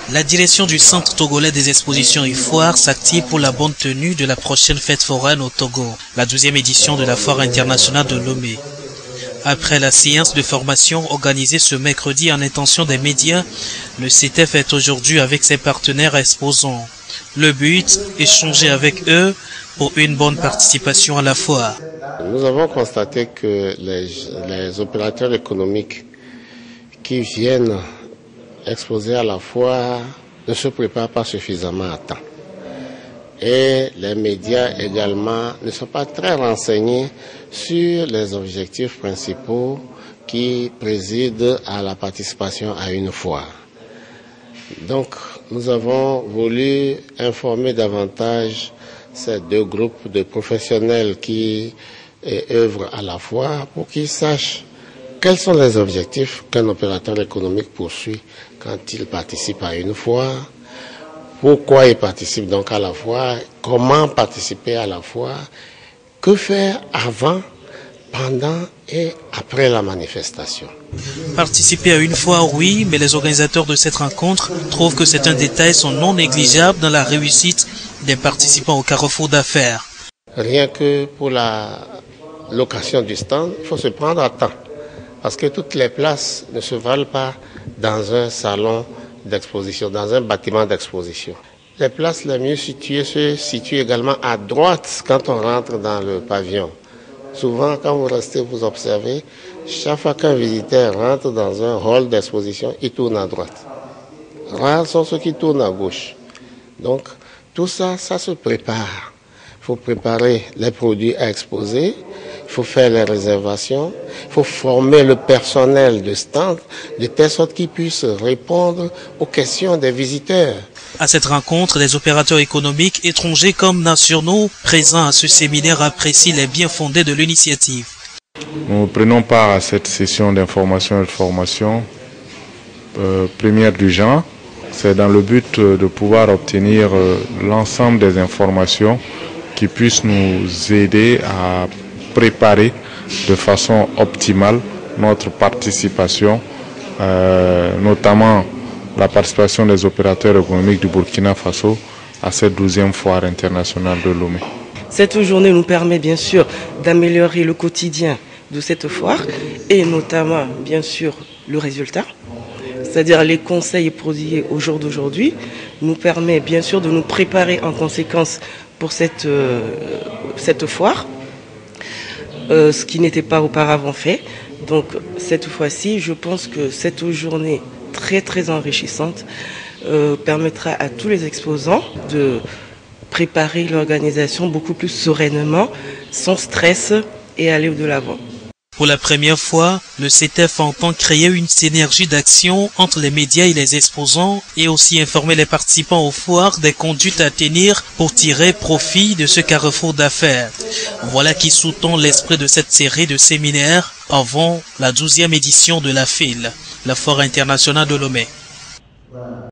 La direction du Centre togolais des expositions et foires s'active pour la bonne tenue de la prochaine fête foraine au Togo, la 12e édition de la Foire internationale de Lomé. Après la séance de formation organisée ce mercredi en intention des médias, le CETEF est aujourd'hui avec ses partenaires exposants. Le but, échanger avec eux pour une bonne participation à la foire. Nous avons constaté que les opérateurs économiques qui viennent exposer à la foire ne se préparent pas suffisamment à temps. Et les médias également ne sont pas très renseignés sur les objectifs principaux qui président à la participation à une foire. Donc, nous avons voulu informer davantage ces deux groupes de professionnels qui œuvrent à la foire pour qu'ils sachent quels sont les objectifs qu'un opérateur économique poursuit quand il participe à une foire, pourquoi il participe donc à la foire, comment participer à la foire, que faire avant, pendant et après la manifestation. Participer à une foire, oui, mais les organisateurs de cette rencontre trouvent que c'est un détail non négligeable dans la réussite des participants au carrefour d'affaires. Rien que pour la location du stand, il faut se prendre à temps. Parce que toutes les places ne se valent pas dans un salon d'exposition, dans un bâtiment d'exposition. Les places les mieux situées se situent également à droite quand on rentre dans le pavillon. Souvent, quand vous restez, vous observez, chaque fois qu'un visiteur rentre dans un hall d'exposition, il tourne à droite. Rares sont ceux qui tournent à gauche. Donc, tout ça, ça se prépare. Il faut préparer les produits à exposer, il faut faire les réservations, il faut former le personnel de stand de telle sorte qu'ils puissent répondre aux questions des visiteurs. À cette rencontre, les opérateurs économiques, étrangers comme nationaux, présents à ce séminaire apprécient les biens fondés de l'initiative. Nous prenons part à cette session d'information et de formation première du genre. C'est dans le but de pouvoir obtenir l'ensemble des informations qui puissent nous aider à préparer de façon optimale notre participation, notamment la participation des opérateurs économiques du Burkina Faso à cette 12e foire internationale de Lomé. Cette journée nous permet bien sûr d'améliorer le quotidien de cette foire et notamment bien sûr le résultat. C'est-à-dire les conseils prodigués au jour d'aujourd'hui nous permet bien sûr de nous préparer en conséquence pour cette foire, ce qui n'était pas auparavant fait. Donc cette fois-ci, je pense que cette journée très enrichissante permettra à tous les exposants de préparer l'organisation beaucoup plus sereinement, sans stress et aller de l'avant. Pour la première fois, le CETEF entend créer une synergie d'action entre les médias et les exposants et aussi informer les participants aux foires des conduites à tenir pour tirer profit de ce carrefour d'affaires. Voilà qui sous-tend l'esprit de cette série de séminaires avant la 12e édition de la FIL, la Foire internationale de Lomé.